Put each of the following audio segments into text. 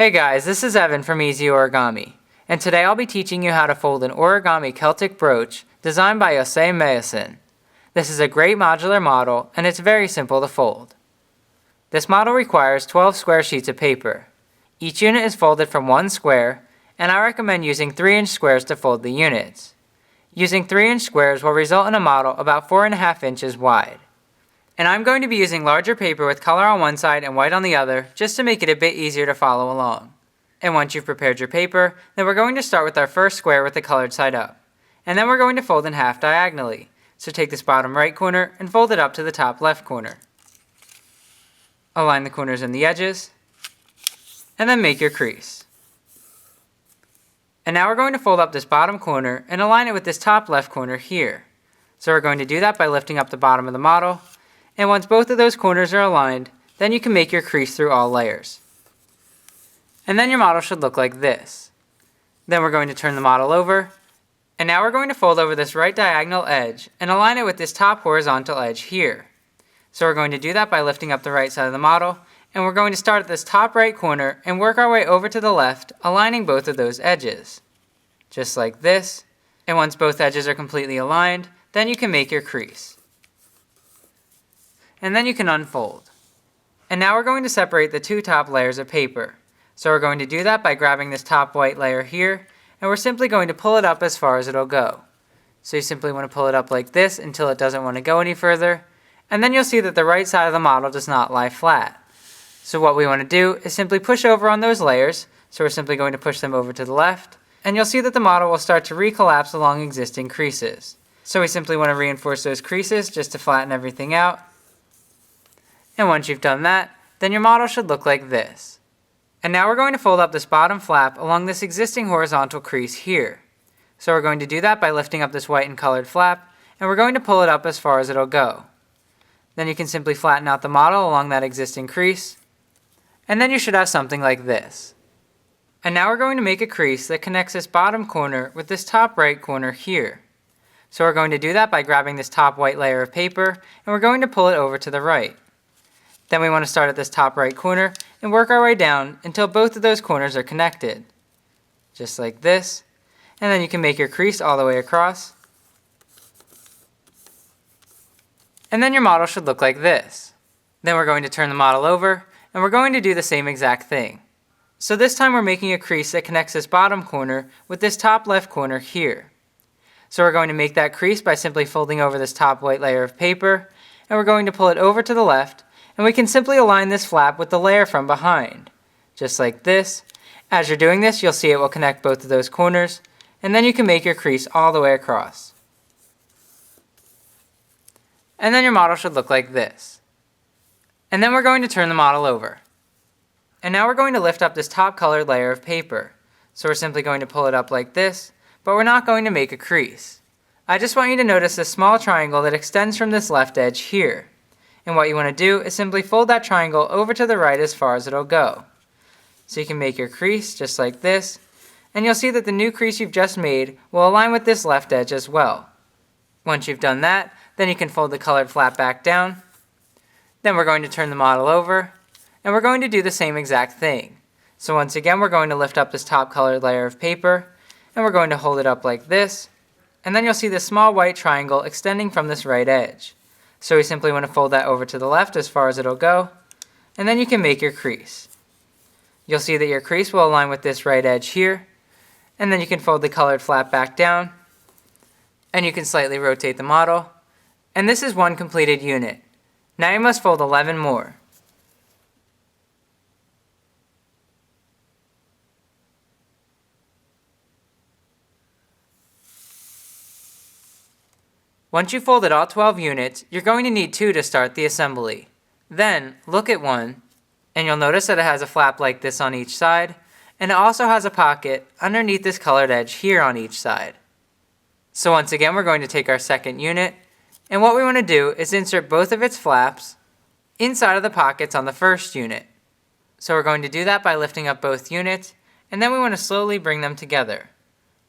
Hey guys, this is Evan from EzOrigami, and today I'll be teaching you how to fold an Origami Celtic brooch designed by José Meeusen. This is a great modular model, and it's very simple to fold. This model requires 12 square sheets of paper. Each unit is folded from one square, and I recommend using 3-inch squares to fold the units. Using 3-inch squares will result in a model about 4.5 inches wide. And I'm going to be using larger paper with color on one side and white on the other, just to make it a bit easier to follow along. And once you've prepared your paper, then we're going to start with our first square with the colored side up. And then we're going to fold in half diagonally. So take this bottom right corner and fold it up to the top left corner. Align the corners and the edges, and then make your crease. And now we're going to fold up this bottom corner and align it with this top left corner here. So we're going to do that by lifting up the bottom of the model. And once both of those corners are aligned, then you can make your crease through all layers. And then your model should look like this. Then we're going to turn the model over, and now we're going to fold over this right diagonal edge and align it with this top horizontal edge here. So we're going to do that by lifting up the right side of the model, and we're going to start at this top right corner and work our way over to the left, aligning both of those edges. Just like this. And once both edges are completely aligned, then you can make your crease. And then you can unfold. And now we're going to separate the two top layers of paper. So we're going to do that by grabbing this top white layer here, and we're simply going to pull it up as far as it'll go. So you simply want to pull it up like this until it doesn't want to go any further, and then you'll see that the right side of the model does not lie flat. So what we want to do is simply push over on those layers, so we're simply going to push them over to the left, and you'll see that the model will start to recollapse along existing creases. So we simply want to reinforce those creases just to flatten everything out. And once you've done that, then your model should look like this. And now we're going to fold up this bottom flap along this existing horizontal crease here. So we're going to do that by lifting up this white and colored flap, and we're going to pull it up as far as it'll go. Then you can simply flatten out the model along that existing crease, and then you should have something like this. And now we're going to make a crease that connects this bottom corner with this top right corner here. So we're going to do that by grabbing this top white layer of paper, and we're going to pull it over to the right. Then we want to start at this top right corner and work our way down until both of those corners are connected. Just like this. And then you can make your crease all the way across. And then your model should look like this. Then we're going to turn the model over, and we're going to do the same exact thing. So this time we're making a crease that connects this bottom corner with this top left corner here. So we're going to make that crease by simply folding over this top white layer of paper, and we're going to pull it over to the left, and we can simply align this flap with the layer from behind. Just like this. As you're doing this, you'll see it will connect both of those corners, and then you can make your crease all the way across. And then your model should look like this. And then we're going to turn the model over. And now we're going to lift up this top colored layer of paper. So we're simply going to pull it up like this, but we're not going to make a crease. I just want you to notice this small triangle that extends from this left edge here. And what you want to do is simply fold that triangle over to the right as far as it'll go. So you can make your crease just like this, and you'll see that the new crease you've just made will align with this left edge as well. Once you've done that, then you can fold the colored flap back down. Then we're going to turn the model over, and we're going to do the same exact thing. So once again, we're going to lift up this top colored layer of paper, and we're going to hold it up like this, and then you'll see this small white triangle extending from this right edge. So we simply want to fold that over to the left as far as it'll go, and then you can make your crease. You'll see that your crease will align with this right edge here, and then you can fold the colored flap back down, and you can slightly rotate the model, and this is one completed unit. Now you must fold 11 more. Once you've folded all 12 units, you're going to need 2 to start the assembly. Then, look at one, and you'll notice that it has a flap like this on each side, and it also has a pocket underneath this colored edge here on each side. So once again, we're going to take our second unit, and what we want to do is insert both of its flaps inside of the pockets on the first unit. So we're going to do that by lifting up both units, and then we want to slowly bring them together.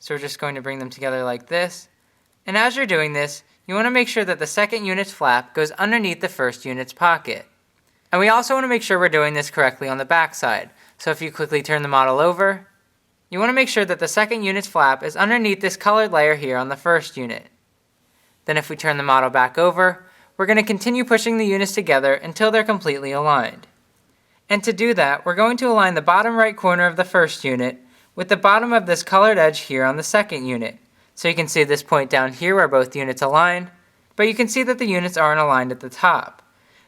So we're just going to bring them together like this, and as you're doing this, you want to make sure that the second unit's flap goes underneath the first unit's pocket. And we also want to make sure we're doing this correctly on the back side. So if you quickly turn the model over, you want to make sure that the second unit's flap is underneath this colored layer here on the first unit. Then if we turn the model back over, we're going to continue pushing the units together until they're completely aligned. And to do that, we're going to align the bottom right corner of the first unit with the bottom of this colored edge here on the second unit. So you can see this point down here where both units align, but you can see that the units aren't aligned at the top.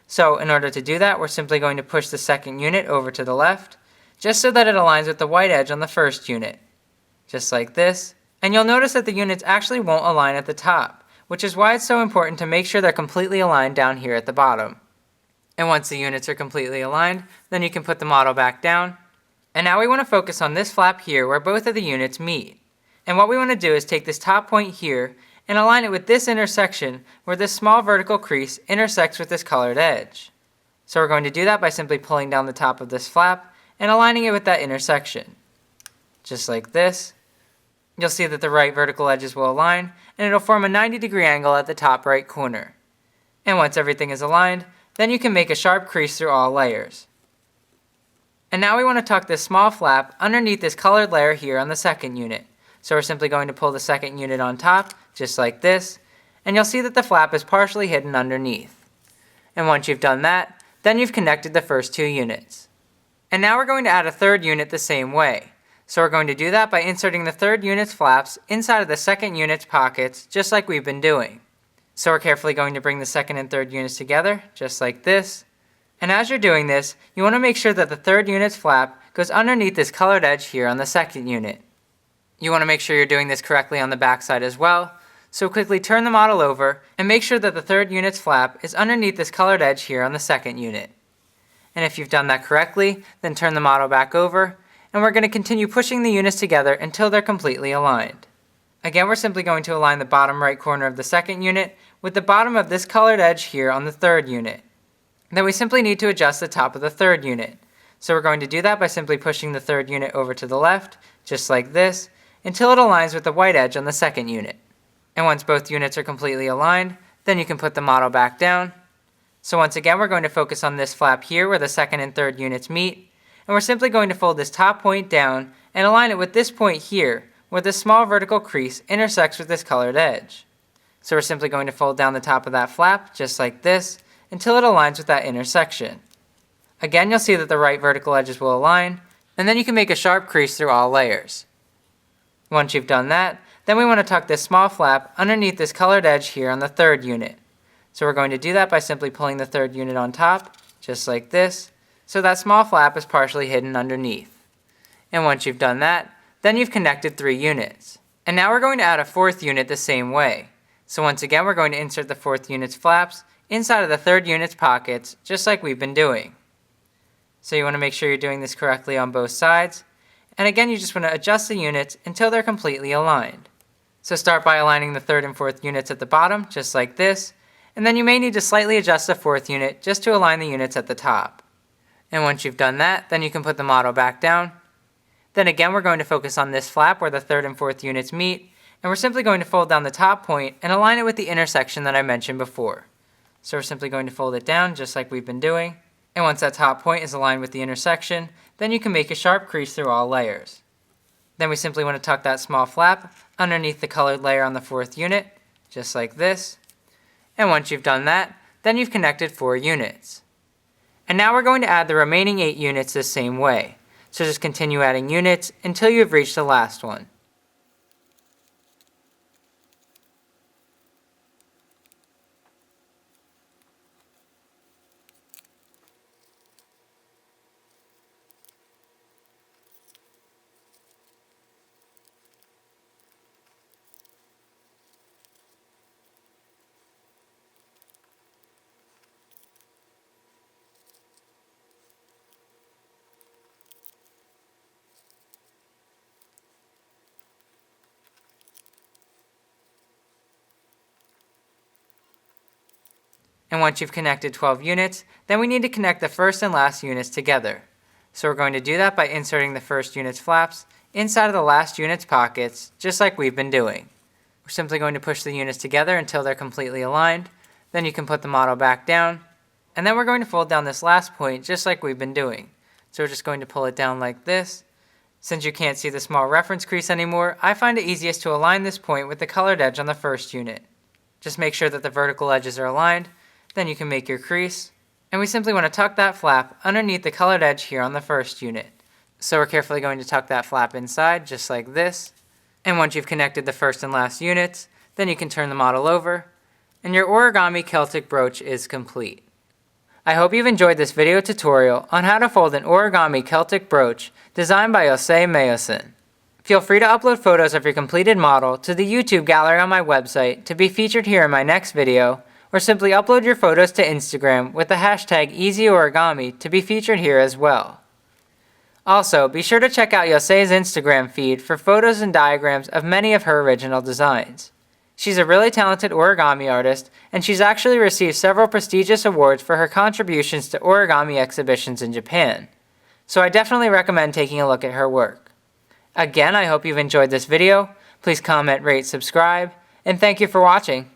So in order to do that, we're simply going to push the second unit over to the left, just so that it aligns with the white edge on the first unit. Just like this. And you'll notice that the units actually won't align at the top, which is why it's so important to make sure they're completely aligned down here at the bottom. And once the units are completely aligned, then you can put the model back down. And now we want to focus on this flap here where both of the units meet. And what we want to do is take this top point here and align it with this intersection where this small vertical crease intersects with this colored edge. So we're going to do that by simply pulling down the top of this flap and aligning it with that intersection. Just like this. You'll see that the right vertical edges will align, and it'll form a 90-degree angle at the top right corner. And once everything is aligned, then you can make a sharp crease through all layers. And now we want to tuck this small flap underneath this colored layer here on the second unit. So we're simply going to pull the second unit on top, just like this, and you'll see that the flap is partially hidden underneath. And once you've done that, then you've connected the first two units. And now we're going to add a third unit the same way. So we're going to do that by inserting the third unit's flaps inside of the second unit's pockets, just like we've been doing. So we're carefully going to bring the second and third units together, just like this. And as you're doing this, you want to make sure that the third unit's flap goes underneath this colored edge here on the second unit. You want to make sure you're doing this correctly on the back side as well, so quickly turn the model over and make sure that the third unit's flap is underneath this colored edge here on the second unit. And if you've done that correctly, then turn the model back over, and we're going to continue pushing the units together until they're completely aligned. Again, we're simply going to align the bottom right corner of the second unit with the bottom of this colored edge here on the third unit. Then we simply need to adjust the top of the third unit. So we're going to do that by simply pushing the third unit over to the left, just like this, until it aligns with the white edge on the second unit. And once both units are completely aligned, then you can put the model back down. So once again, we're going to focus on this flap here where the second and third units meet, and we're simply going to fold this top point down and align it with this point here where this small vertical crease intersects with this colored edge. So we're simply going to fold down the top of that flap, just like this, until it aligns with that intersection. Again, you'll see that the right vertical edges will align, and then you can make a sharp crease through all layers. Once you've done that, then we want to tuck this small flap underneath this colored edge here on the third unit. So we're going to do that by simply pulling the third unit on top, just like this, so that small flap is partially hidden underneath. And once you've done that, then you've connected 3 units. And now we're going to add a fourth unit the same way. So once again, we're going to insert the fourth unit's flaps inside of the third unit's pockets, just like we've been doing. So you want to make sure you're doing this correctly on both sides. And again, you just want to adjust the units until they're completely aligned. So start by aligning the third and fourth units at the bottom, just like this, and then you may need to slightly adjust the fourth unit just to align the units at the top. And once you've done that, then you can put the model back down. Then again, we're going to focus on this flap where the third and fourth units meet, and we're simply going to fold down the top point and align it with the intersection that I mentioned before. So we're simply going to fold it down just like we've been doing. And once that top point is aligned with the intersection, then you can make a sharp crease through all layers. Then we simply want to tuck that small flap underneath the colored layer on the fourth unit, just like this. And once you've done that, then you've connected 4 units. And now we're going to add the remaining 8 units the same way. So just continue adding units until you've reached the last one. And once you've connected 12 units, then we need to connect the first and last units together. So we're going to do that by inserting the first unit's flaps inside of the last unit's pockets, just like we've been doing. We're simply going to push the units together until they're completely aligned. Then you can put the model back down. And then we're going to fold down this last point just like we've been doing. So we're just going to pull it down like this. Since you can't see the small reference crease anymore, I find it easiest to align this point with the colored edge on the first unit. Just make sure that the vertical edges are aligned, then you can make your crease. And we simply want to tuck that flap underneath the colored edge here on the first unit. So we're carefully going to tuck that flap inside, just like this. And once you've connected the first and last units, then you can turn the model over, and your Origami Celtic brooch is complete. I hope you've enjoyed this video tutorial on how to fold an Origami Celtic brooch designed by José Meeusen. Feel free to upload photos of your completed model to the YouTube gallery on my website to be featured here in my next video, or simply upload your photos to Instagram with the hashtag EzOrigami to be featured here as well. Also, be sure to check out José's Instagram feed for photos and diagrams of many of her original designs. She's a really talented origami artist, and she's actually received several prestigious awards for her contributions to origami exhibitions in Japan. So I definitely recommend taking a look at her work. Again, I hope you've enjoyed this video. Please comment, rate, subscribe, and thank you for watching.